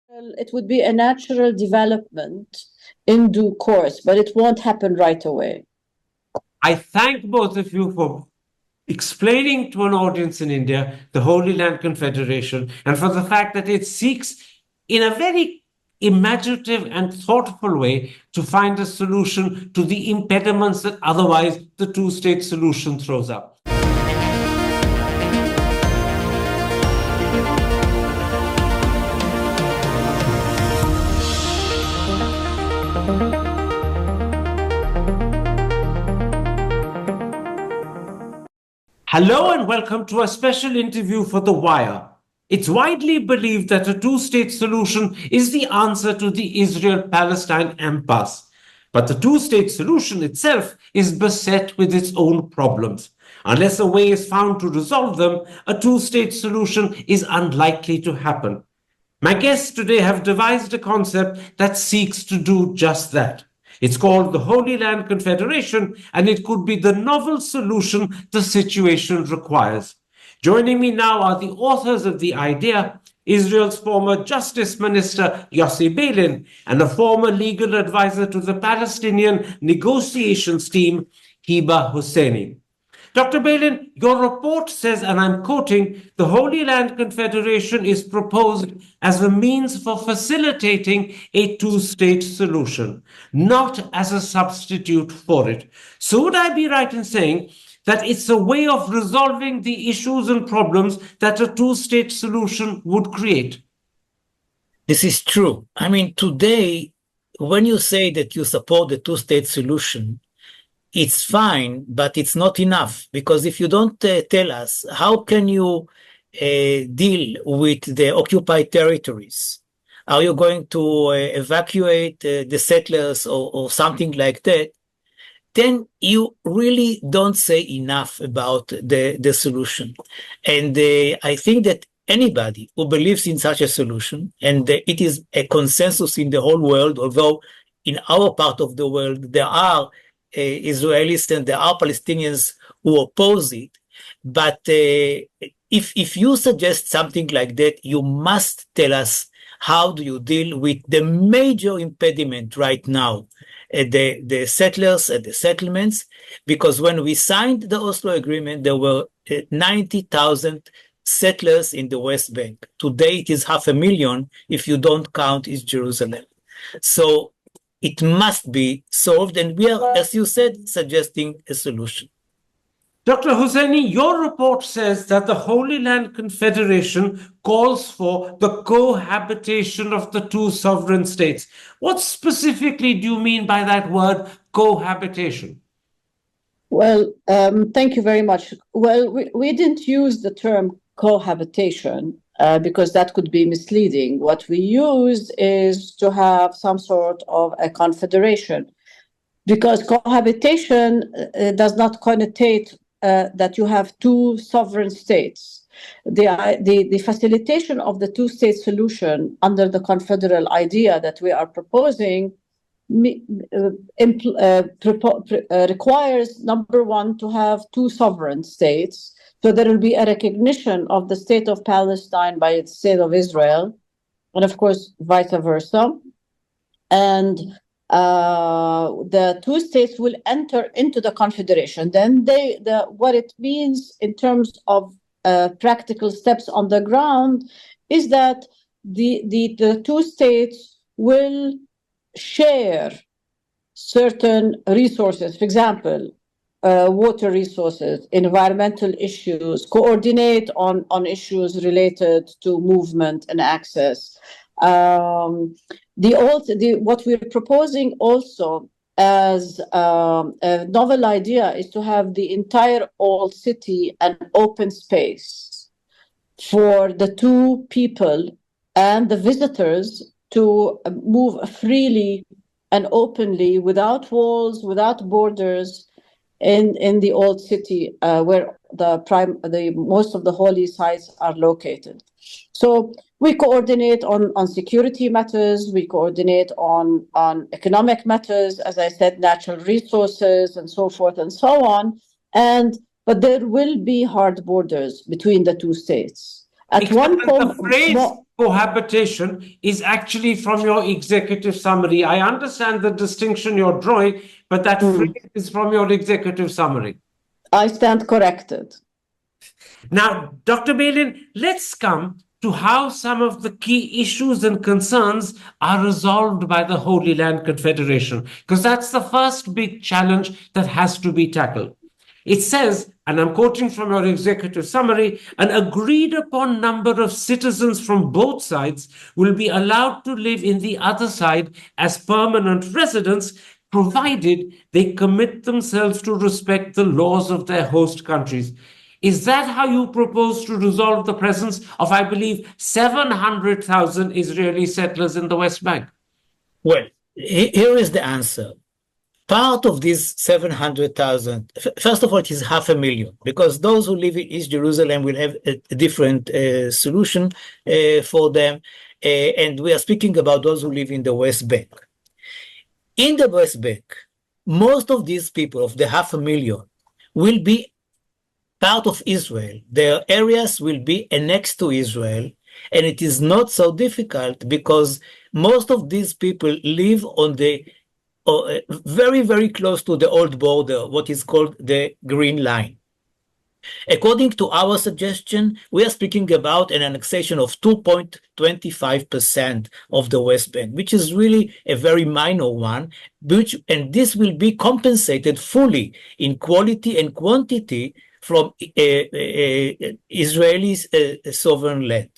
Well, it would be a natural development in due course, but it won't happen right away. I thank both of you for explaining to an audience in India the Holy Land Confederation and for the fact that it seeks, in a very imaginative and thoughtful way, to find a solution to the impediments that otherwise the two-state solution throws up. Hello and welcome to a special interview for The Wire. It's widely believed that a two-state solution is the answer to the Israel-Palestine impasse. But the two-state solution itself is beset with its own problems. Unless a way is found to resolve them, a two-state solution is unlikely to happen. My guests today have devised a concept that seeks to do just that. It's called the Holy Land Confederation, and it could be the novel solution the situation requires. Joining me now are the authors of the idea, Israel's former Justice Minister Yossi Beilin, and a former legal advisor to the Palestinian negotiations team, Hiba Hosseini. Dr. Beilin, your report says, and I'm quoting, the Holy Land Confederation is proposed as a means for facilitating a two-state solution, not as a substitute for it. So would I be right in saying that it's a way of resolving the issues and problems that a two-state solution would create? This is true. I mean, today, when you say that you support the two-state solution, it's fine, but it's not enough, because if you don't tell us, how can you deal with the occupied territories? Are you going to evacuate the settlers or something like that? Then you really don't say enough about the solution. And I think that anybody who believes in such a solution, and it is a consensus in the whole world, although in our part of the world there are Israelis and there are Palestinians who oppose it. But if you suggest something like that, you must tell us how do you deal with the major impediment right now, the settlers and the settlements, because when we signed the Oslo Agreement, there were 90,000 settlers in the West Bank. Today it is 500,000 if you don't count East Jerusalem. So it must be solved, and we are, as you said, suggesting a solution. Dr. Hosseini, your report says that the Holy Land Confederation calls for the cohabitation of the two sovereign states. What specifically do you mean by that word, cohabitation? Well, thank you very much. Well, we didn't use the term cohabitation because that could be misleading. What we used is to have some sort of a confederation, because cohabitation does not connotate that you have two sovereign states. The facilitation of the two-state solution under the confederal idea that we are proposing requires, number one, to have two sovereign states. So there will be a recognition of the state of Palestine by the state of Israel, and of course, vice versa. And the two states will enter into the confederation. Then what it means in terms of practical steps on the ground is that the two states will share certain resources. For example, water resources, environmental issues, coordinate on issues related to movement and access. What we're proposing also as a novel idea is to have the entire old city an open space for the two people and the visitors to move freely and openly, without walls, without borders, in the old city where the most of the holy sites are located. So we coordinate on security matters, we coordinate on economic matters, as I said, natural resources and so forth and so on. But there will be hard borders between the two states. At one point, cohabitation is actually from your executive summary. I understand the distinction you're drawing, but that phrase is from your executive summary. I stand corrected. Now, Dr. Malin, let's come to how some of the key issues and concerns are resolved by the Holy Land Confederation, because that's the first big challenge that has to be tackled. It says, and I'm quoting from your executive summary, an agreed upon number of citizens from both sides will be allowed to live in the other side as permanent residents, provided they commit themselves to respect the laws of their host countries. Is that how you propose to resolve the presence of, I believe, 700,000 Israeli settlers in the West Bank? Well, here is the answer. Part of these 700,000, first of all, it is 500,000, because those who live in East Jerusalem will have a different solution for them. And we are speaking about those who live in the West Bank. In the West Bank, most of these people, of the 500,000, will be part of Israel. Their areas will be annexed to Israel, and it is not so difficult because most of these people live on the very, very close to the old border, what is called the Green Line. According to our suggestion, we are speaking about an annexation of 2.25% of the West Bank, which is really a very minor one, and this will be compensated fully in quality and quantity from Israelis' sovereign land.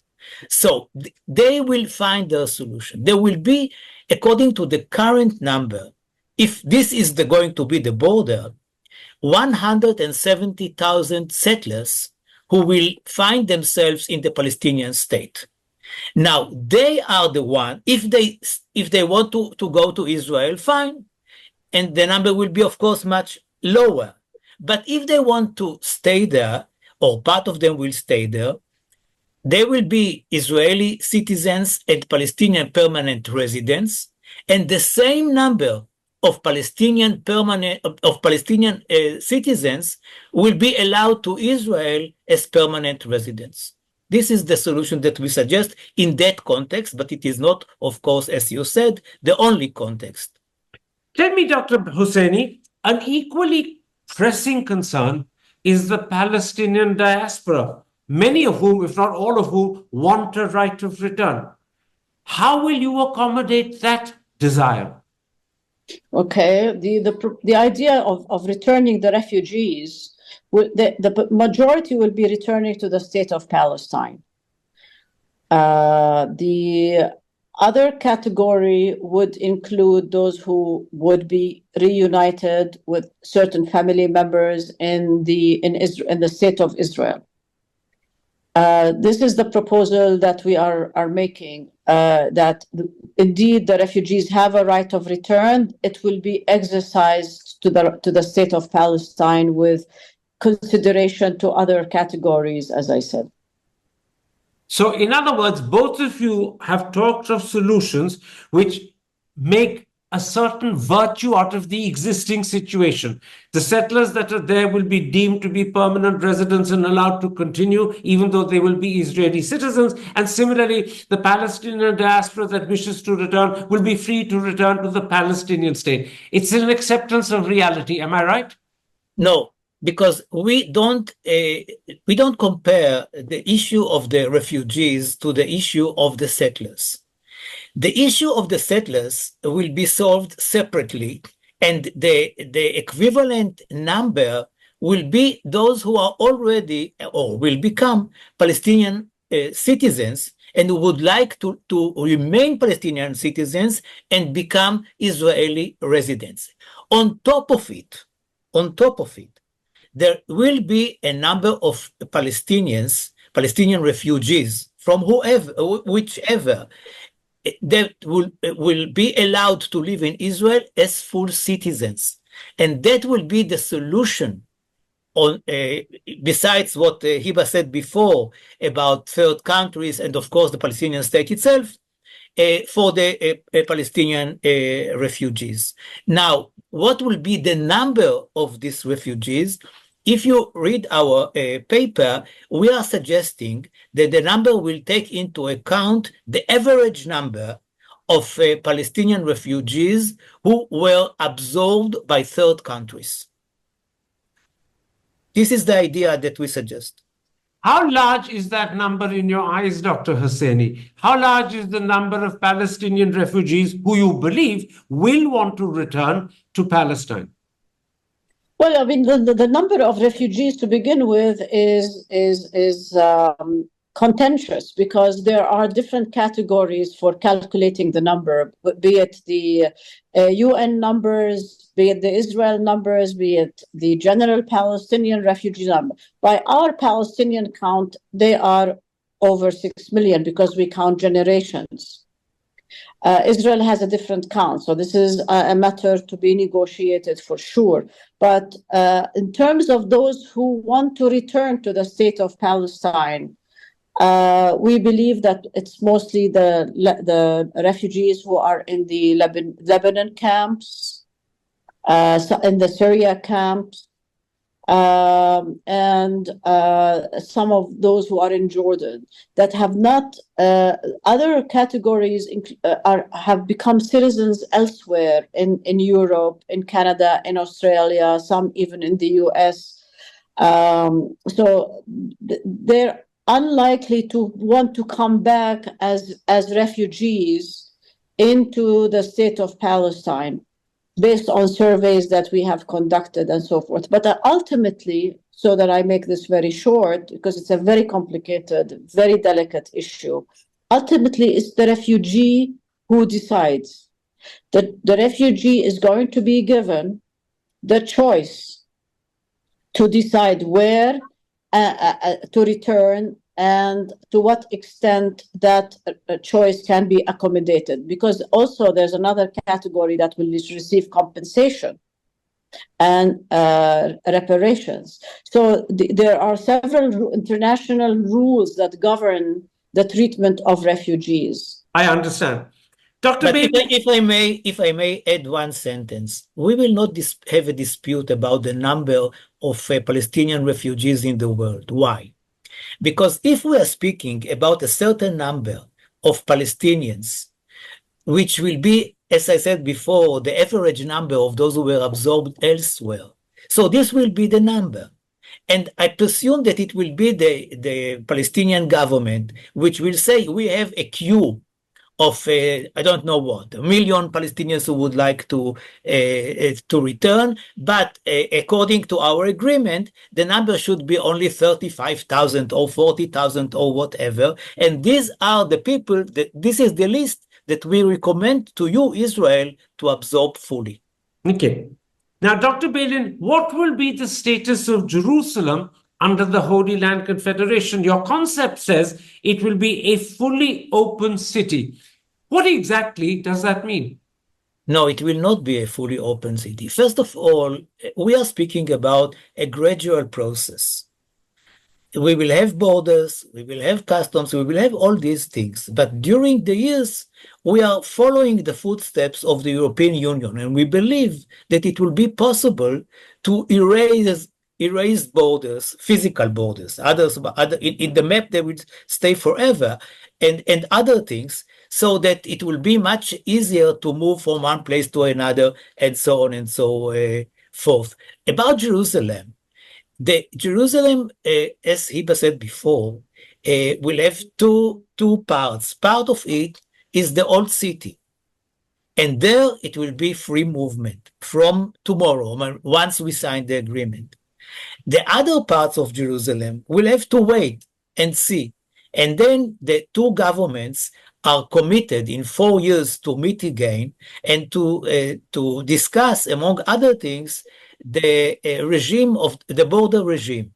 So they will find their solution. There will be, according to the current number, if this is going to be the border, 170,000 settlers who will find themselves in the Palestinian state. Now, they are the one, if they want to go to Israel, fine. And the number will be, of course, much lower. But if they want to stay there, or part of them will stay there, they will be Israeli citizens and Palestinian permanent residents, and the same number of Palestinian citizens will be allowed to Israel as permanent residents. This is the solution that we suggest in that context, but it is not, of course, as you said, the only context. Tell me, Dr. Husseini, an equally pressing concern is the Palestinian diaspora, many of whom, if not all of whom, want a right of return. How will you accommodate that desire? Okay, the idea of returning the refugees, the majority will be returning to the state of Palestine. The other category would include those who would be reunited with certain family members in the state of Israel. This is the proposal that we are making, that indeed the refugees have a right of return. It will be exercised to the state of Palestine with consideration to other categories, as I said. So, in other words, both of you have talked of solutions which make a certain virtue out of the existing situation. The settlers that are there will be deemed to be permanent residents and allowed to continue, even though they will be Israeli citizens. And similarly, the Palestinian diaspora that wishes to return will be free to return to the Palestinian state. It's an acceptance of reality. Am I right? No, because we don't compare the issue of the refugees to the issue of the settlers. The issue of the settlers will be solved separately, and the equivalent number will be those who are already or will become Palestinian citizens and would like to remain Palestinian citizens and become Israeli residents. On top of it, there will be a number of Palestinian refugees from whichever, that will be allowed to live in Israel as full citizens. And that will be the solution on, besides what Hiba said before about third countries and, of course, the Palestinian state itself, for the Palestinian refugees. Now, what will be the number of these refugees? if you read our paper, we are suggesting that the number will take into account the average number of Palestinian refugees who were absorbed by third countries. This is the idea that we suggest. How large is that number in your eyes, Dr. Hosseini? How large is the number of Palestinian refugees who you believe will want to return to Palestine? Well, I mean, the number of refugees to begin with is contentious because there are different categories for calculating the number, be it the UN numbers, be it the Israel numbers, be it the general Palestinian refugee number. By our Palestinian count, they are over 6 million because we count generations. Israel has a different count, so this is a matter to be negotiated for sure. But in terms of those who want to return to the state of Palestine, we believe that it's mostly the refugees who are in the Lebanon camps, in the Syria camps, and some of those who are in Jordan that have not. Other categories have become citizens elsewhere in Europe, in Canada, in Australia, some even in the US. So they're unlikely to want to come back as refugees into the state of Palestine, based on surveys that we have conducted and so forth. But ultimately, so that I make this very short, because it's a very complicated, very delicate issue, ultimately it's the refugee who decides. The refugee is going to be given the choice to decide where to return and to what extent that choice can be accommodated. Because also there's another category that will receive compensation and reparations. So there are several international rules that govern the treatment of refugees. I understand. Dr. But Bailey, if I may add one sentence, we will not have a dispute about the number of Palestinian refugees in the world. Why? Because if we are speaking about a certain number of Palestinians, which will be, as I said before, the average number of those who were absorbed elsewhere. So this will be the number. And I presume that it will be the Palestinian government, which will say we have a queue of I don't know what, 1 million Palestinians who would like to return, but according to our agreement, the number should be only 35,000 or 40,000 or whatever. And these are the people this is the list that we recommend to you, Israel, to absorb fully. Okay. Now, Dr. Balin, what will be the status of Jerusalem under the Holy Land Confederation? Your concept says it will be a fully open city. What exactly does that mean? No, it will not be a fully open city. First of all, we are speaking about a gradual process. We will have borders, we will have customs, we will have all these things. But during the years, we are following the footsteps of the European Union, and we believe that it will be possible to erase borders, physical borders. In the map, they will stay forever, and other things, so that it will be much easier to move from one place to another, and so on and so forth. About Jerusalem, Jerusalem, as Hiba said before, will have two parts. Part of it is the old city, and there it will be free movement from tomorrow, once we sign the agreement. The other parts of Jerusalem will have to wait and see. And then the two governments are committed in 4 years to meet again and to discuss, among other things, the regime of the border regime.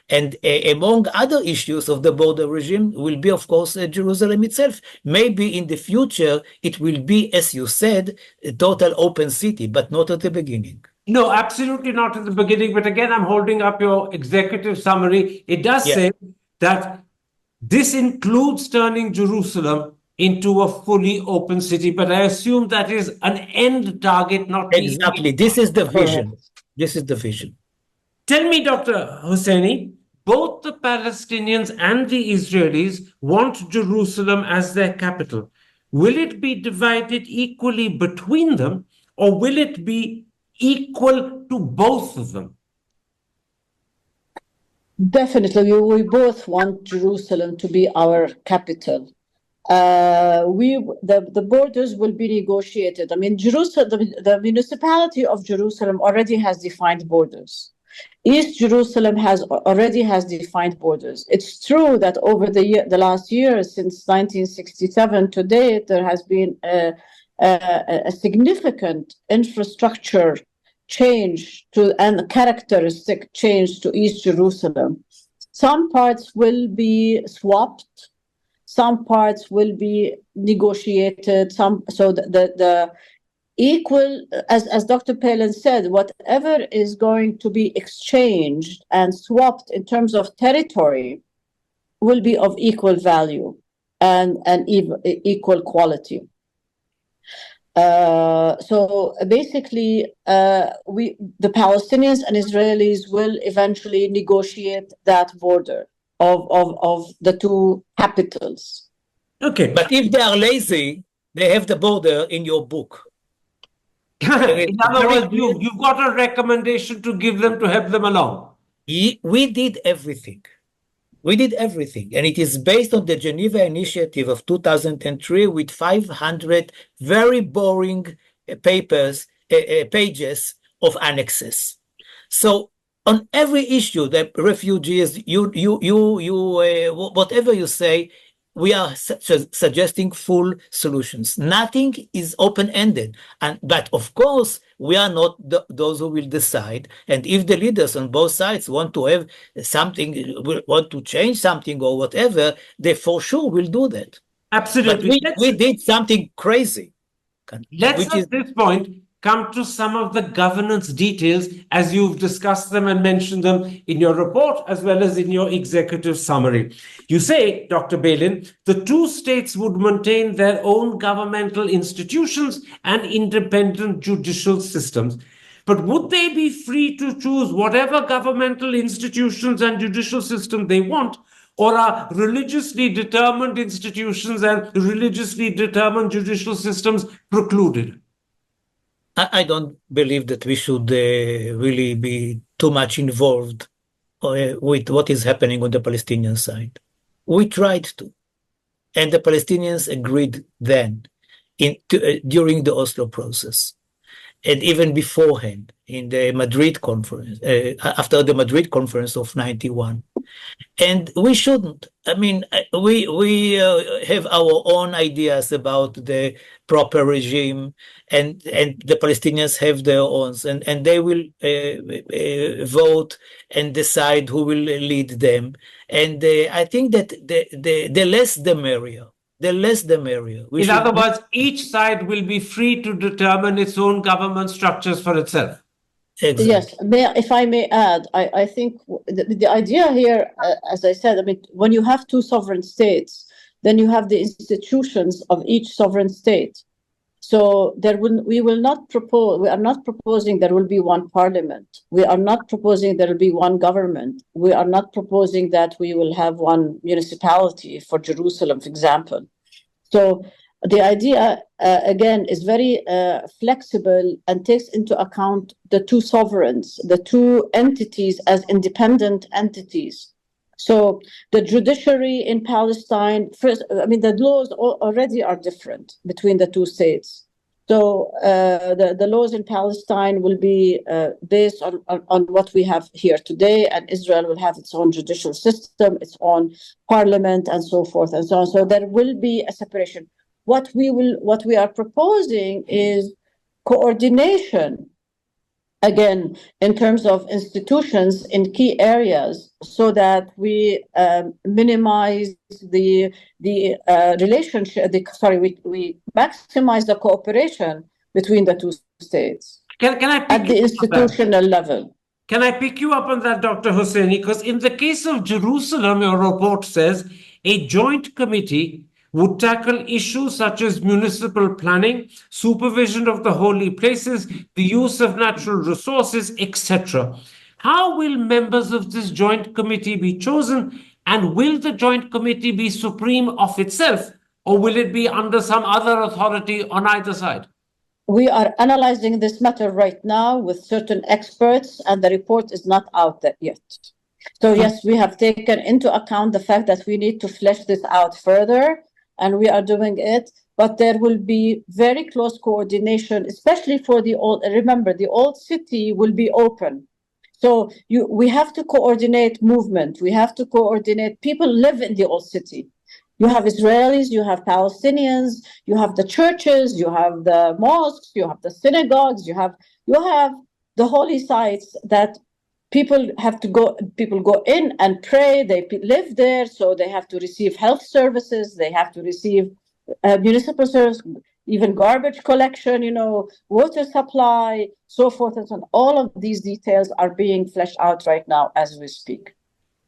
And among other issues of the border regime will be, of course, Jerusalem itself. Maybe in the future, it will be, as you said, a total open city, but not at the beginning. No, absolutely not at the beginning. But again, I'm holding up your executive summary. It does say that this includes turning Jerusalem into a fully open city. But I assume that is an end target, not exactly. This is the vision. This is the vision. Tell me, Dr. Hosseini, both the Palestinians and the Israelis want Jerusalem as their capital. Will it be divided equally between them, or will it be equal to both of them? Definitely, we both want Jerusalem to be our capital. The borders will be negotiated. I mean, Jerusalem, the municipality of Jerusalem already has defined borders. East Jerusalem already has defined borders. It's true that over the last years, since 1967 to date, there has been a significant infrastructure change and a characteristic change to East Jerusalem. Some parts will be swapped, some parts will be negotiated. The equal, as Dr. Palin said, whatever is going to be exchanged and swapped in terms of territory will be of equal value and equal quality. So basically, the Palestinians and Israelis will eventually negotiate that border of the two capitals. Okay. But if they are lazy, they have the border in your book. In other words, you've got a recommendation to give them to help them along. We did everything. We did everything. And it is based on the Geneva Initiative of 2003 with 500 very boring pages of annexes. So on every issue, the refugees, whatever you say, we are suggesting full solutions. Nothing is open-ended. But of course, we are not those who will decide. And if the leaders on both sides want to have something, want to change something or whatever, they for sure will do that. Absolutely. But we did something crazy. Let's at this point come to some of the governance details as you've discussed them and mentioned them in your report as well as in your executive summary. You say, Dr. Palin, the two states would maintain their own governmental institutions and independent judicial systems. But would they be free to choose whatever governmental institutions and judicial system they want? Or are religiously determined institutions and religiously determined judicial systems precluded? I don't believe that we should really be too much involved with what is happening on the Palestinian side. We tried to, and the Palestinians agreed then during the Oslo process, and even beforehand in the Madrid conference, after the Madrid conference of 91. And we shouldn't. I mean, we have our own ideas about the proper regime, and the Palestinians have their own, and they will vote and decide who will lead them. And I think that the less the merrier. The less the merrier. In other words, each side will be free to determine its own government structures for itself. Exactly. Yes, if I may add, I think the idea here, as I said, I mean, when you have two sovereign states, then you have the institutions of each sovereign state. So we are not proposing there will be one parliament. We are not proposing there will be one government. We are not proposing that we will have one municipality for Jerusalem, for example. So the idea, again, is very flexible and takes into account the two sovereigns, the two entities as independent entities. So the judiciary in Palestine, first, I mean, the laws already are different between the two states. So the laws in Palestine will be based on what we have here today, and Israel will have its own judicial system, its own parliament, and so forth and so on. So there will be a separation. What we are proposing is coordination, again, in terms of institutions in key areas, so that we minimize the relationship. We maximize the cooperation between the two states at the institutional level. Can I pick you up on that, Dr. Hosseini? Because in the case of Jerusalem, your report says a joint committee would tackle issues such as municipal planning, supervision of the holy places, the use of natural resources, etc. how will members of this joint committee be chosen? And will the joint committee be supreme of itself, or will it be under some other authority on either side? We are analyzing this matter right now with certain experts, and the report is not out there yet. So yes, we have taken into account the fact that we need to flesh this out further, and we are doing it. But there will be very close coordination, especially for the old. Remember, the old city will be open. So we have to coordinate movement. We have to coordinate. People live in the old city. You have Israelis, you have Palestinians, you have the churches, you have the mosques, you have the synagogues, you have the holy sites that people go in and pray. They live there, so they have to receive health services, they have to receive municipal service, even garbage collection, water supply, so forth and so on. All of these details are being fleshed out right now as we speak.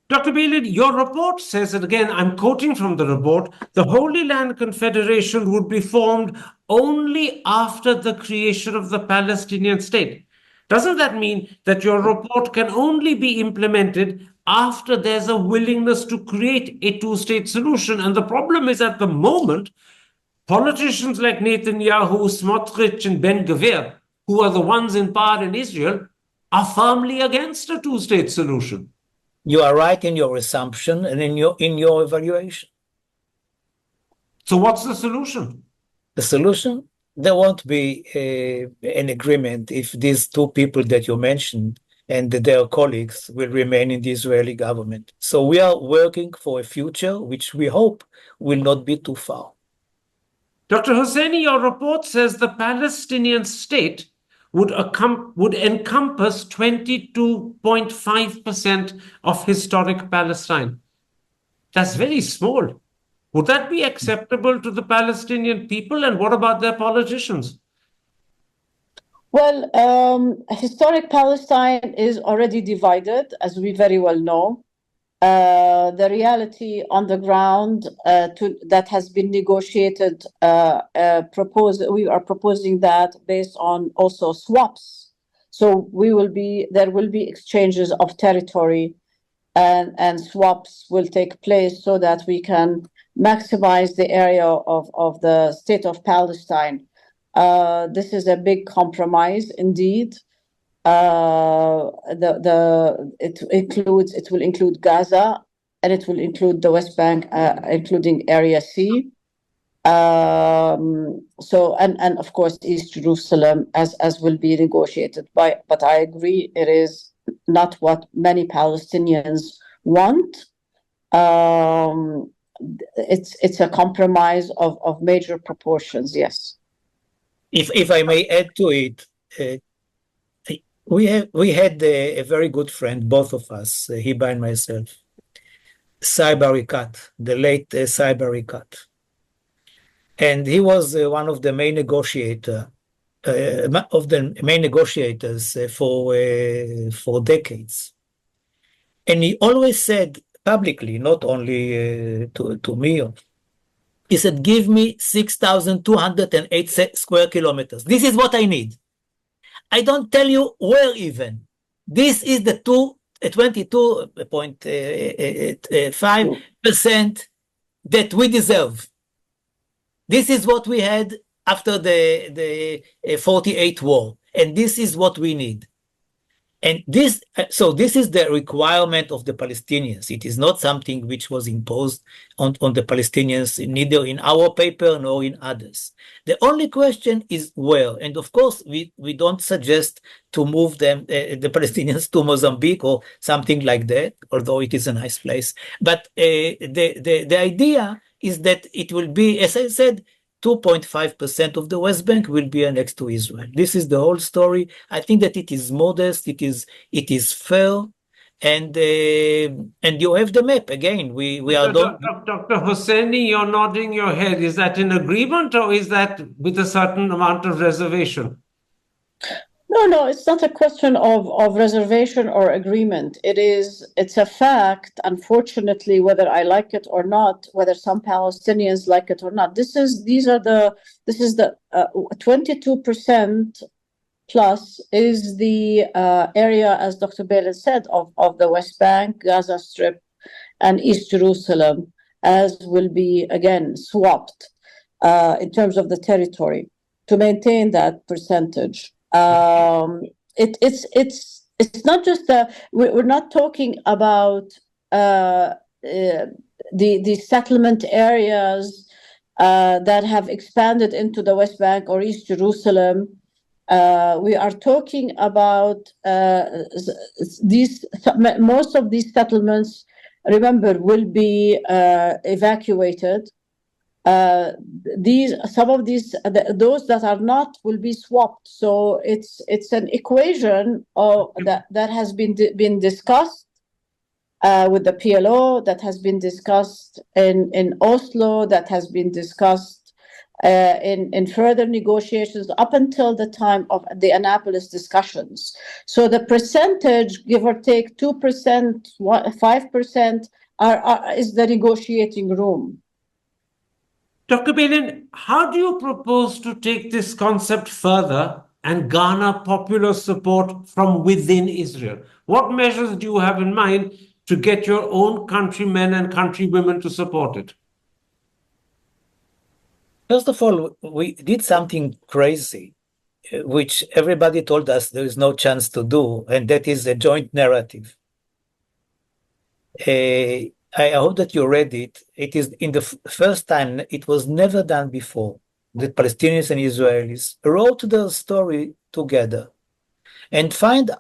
Dr. Beilin, your report says, and again, I'm quoting from the report, the Holy Land Confederation would be formed only after the creation of the Palestinian state. Doesn't that mean that your report can only be implemented after there's a willingness to create a two-state solution? And the problem is, at the moment, politicians like Netanyahu, Smotrich, and Ben-Gvir, who are the ones in power in Israel, are firmly against a two-state solution. You are right in your assumption and in your evaluation. So what's the solution? The solution? There won't be an agreement if these two people that you mentioned and their colleagues will remain in the Israeli government. So we are working for a future which we hope will not be too far. Dr. Hosseini, your report says the Palestinian state would encompass 22.5% of historic Palestine. That's very small. Would that be acceptable to the Palestinian people? And what about their politicians? Well, historic Palestine is already divided, as we very well know. The reality on the ground that has been negotiated, we are proposing that based on also swaps. So there will be exchanges of territory, and swaps will take place so that we can maximize the area of the state of Palestine. This is a big compromise indeed. It will include Gaza, and it will include the West Bank, including Area C. And of course East Jerusalem as will be negotiated. But I agree, it is not what many Palestinians want. It's a compromise of major proportions. Yes. If I may add to it. We had a very good friend, both of us, Hiba and myself, Saib Arikat, the late Saib Arikat. And he was one of the main negotiators for decades. And he always said publicly, not only to me, he said, give me 6,208 square kilometers. This is what I need. I don't tell you where even. This is the 22.5% that we deserve. This is what we had after the 48 war, and this is what we need. And this is the requirement of the Palestinians. It is not something which was imposed on the Palestinians, neither in our paper nor in others. The only question is where. And of course, we don't suggest to move them, the Palestinians, to Mozambique or something like that, although it is a nice place. But the idea is that it will be, as I said, 2.5% of the West Bank will be annexed to Israel. This is the whole story. I think that it is modest, it is fair, and you have the map again. We are Dr. Hosseini, you're nodding your head. Is that in agreement, or is that with a certain amount of reservation? No, it's not a question of reservation or agreement. It's a fact, unfortunately, whether I like it or not, whether some Palestinians like it or not. This is the 22% plus is the area, as Dr. Bailey said, of the West Bank, Gaza Strip, and East Jerusalem, as will be again swapped in terms of the territory to maintain that percentage. It's not just we're not talking about the settlement areas that have expanded into the West Bank or East Jerusalem. We are talking about these. Most of these settlements, remember, will be evacuated. Some of these, those that are not, will be swapped. So it's an equation that has been discussed with the PLO, that has been discussed in Oslo, that has been discussed in further negotiations up until the time of the Annapolis discussions. So the percentage, give or take 2%, 5%, is the negotiating room. Dr. Balin, how do you propose to take this concept further and garner popular support from within Israel? What measures do you have in mind to get your own countrymen and countrywomen to support it? First of all, we did something crazy, which everybody told us there is no chance to do, and that is a joint narrative. I hope that you read it. It is in the first time, it was never done before. The Palestinians and Israelis wrote their story together and found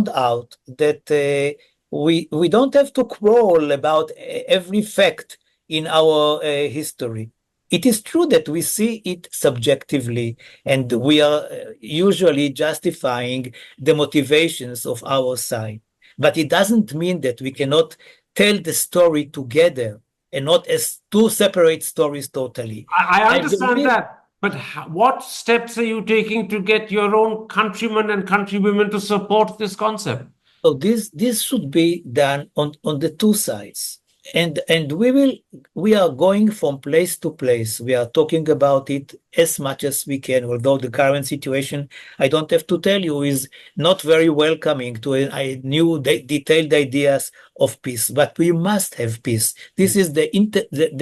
out that we don't have to quarrel about every fact in our history. It is true that we see it subjectively, and we are usually justifying the motivations of our side. But it doesn't mean that we cannot tell the story together and not as two separate stories totally. I understand that, but what steps are you taking to get your own countrymen and countrywomen to support this concept? So this should be done on the two sides. And we are going from place to place. We are talking about it as much as we can, although the current situation, I don't have to tell you, is not very welcoming to a new detailed ideas of peace. But we must have peace. This is the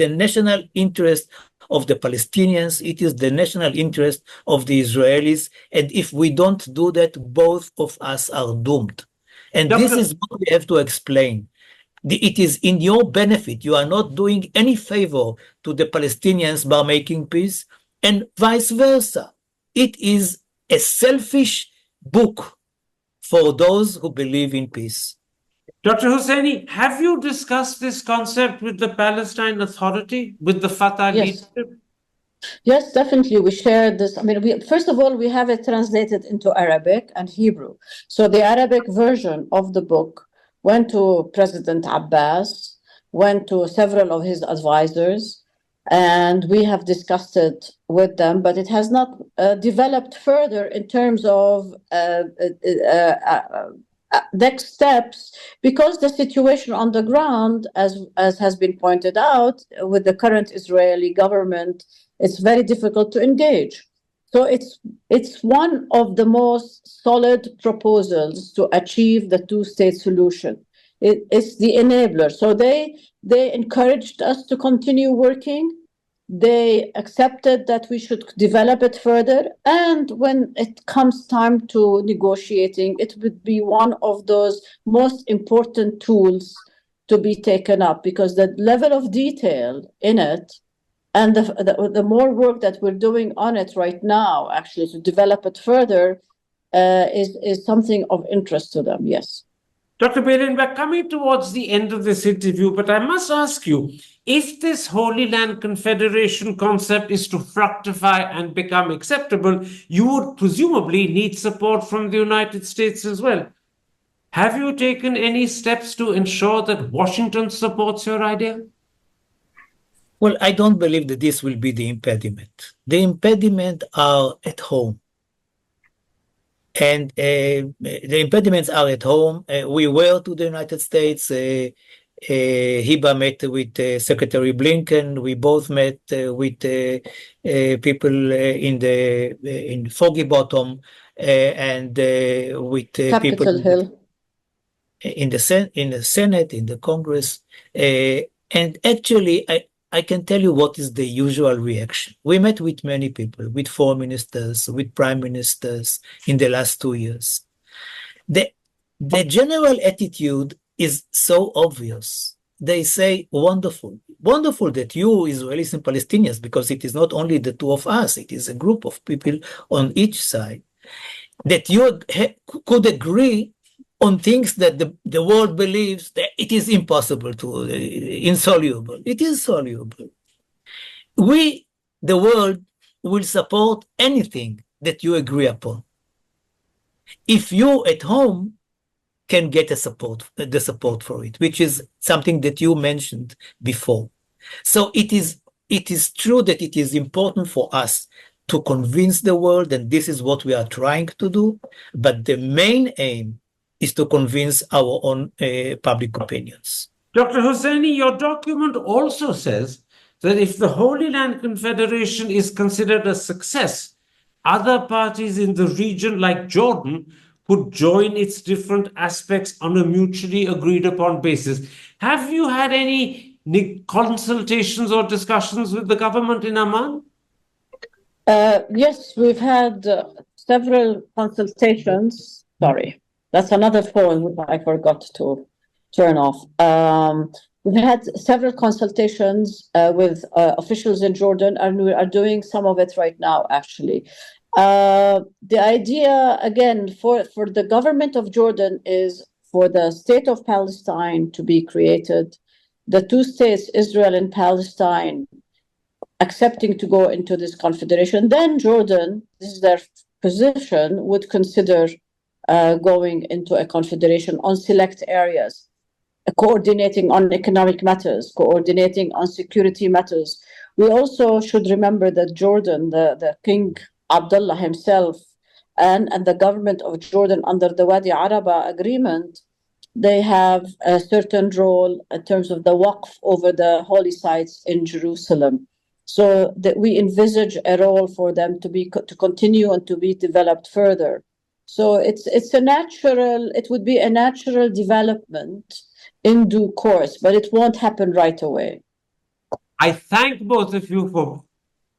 national interest of the Palestinians. It is the national interest of the Israelis. And if we don't do that, both of us are doomed. And this is what we have to explain. It is in your benefit. You are not doing any favor to the Palestinians by making peace, and vice versa. It is a selfish book for those who believe in peace. Dr. Husseini, have you discussed this concept with the Palestine Authority, with the Fatah leadership? Yes, definitely. We shared this. I mean, first of all, we have it translated into Arabic and Hebrew. So the Arabic version of the book went to President Abbas, went to several of his advisors, and we have discussed it with them, but it has not developed further in terms of next steps, because the situation on the ground, as has been pointed out, with the current Israeli government, it's very difficult to engage. So it's one of the most solid proposals to achieve the two-state solution. It's the enabler. So they encouraged us to continue working. They accepted that we should develop it further. And when it comes time to negotiating, it would be one of those most important tools to be taken up, because the level of detail in it and the more work that we're doing on it right now, actually, to develop it further, is something of interest to them, yes. Dr. Balin, we're coming towards the end of this interview, but I must ask you, if this Holy Land Confederation concept is to fructify and become acceptable, you would presumably need support from the United States as well. Have you taken any steps to ensure that Washington supports your idea? Well, I don't believe that this will be the impediment. The impediment are at home. And the impediments are at home. We were to the United States. Hiba met with Secretary Blinken. We both met with people in Foggy Bottom. and with people Capitol Hill. in the Senate, in the Congress. And actually, I can tell you what is the usual reaction. We met with many people, with foreign ministers, with prime ministers in the last 2 years. The general attitude is so obvious. They say, wonderful, wonderful that you Israelis and Palestinians, because it is not only the two of us, it is a group of people on each side, that you could agree on things that the world believes that it is impossible to, insoluble. It is soluble. We, the world, will support anything that you agree upon. If you at home can get the support for it, which is something that you mentioned before. So it is true that it is important for us to convince the world, and this is what we are trying to do. But the main aim is to convince our own public opinions. Dr. Hosseini, your document also says that if the Holy Land Confederation is considered a success, other parties in the region, like Jordan, could join its different aspects on a mutually agreed upon basis. Have you had any consultations or discussions with the government in Amman? Yes, we've had several consultations. Sorry, that's another phone which I forgot to turn off. We've had several consultations with officials in Jordan, and we are doing some of it right now, actually. The idea, again, for the government of Jordan is for the state of Palestine to be created, the two states, Israel and Palestine, accepting to go into this confederation. Then Jordan, this is their position, would consider going into a confederation on select areas, coordinating on economic matters, coordinating on security matters. We also should remember that Jordan, the King Abdullah himself, and the government of Jordan under the Wadi Araba agreement, they have a certain role in terms of the waqf over the holy sites in Jerusalem. So that we envisage a role for them to continue and to be developed further. So it would be a natural development in due course, but it won't happen right away. I thank both of you for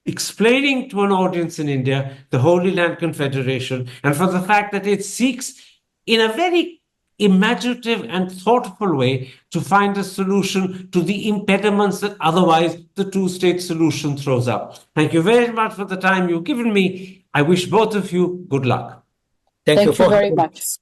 explaining to an audience in India the Holy Land Confederation, and for the fact that it seeks, in a very imaginative and thoughtful way, to find a solution to the impediments that otherwise the two-state solution throws up. Thank you very much for the time you've given me. I wish both of you good luck. Thank you very much.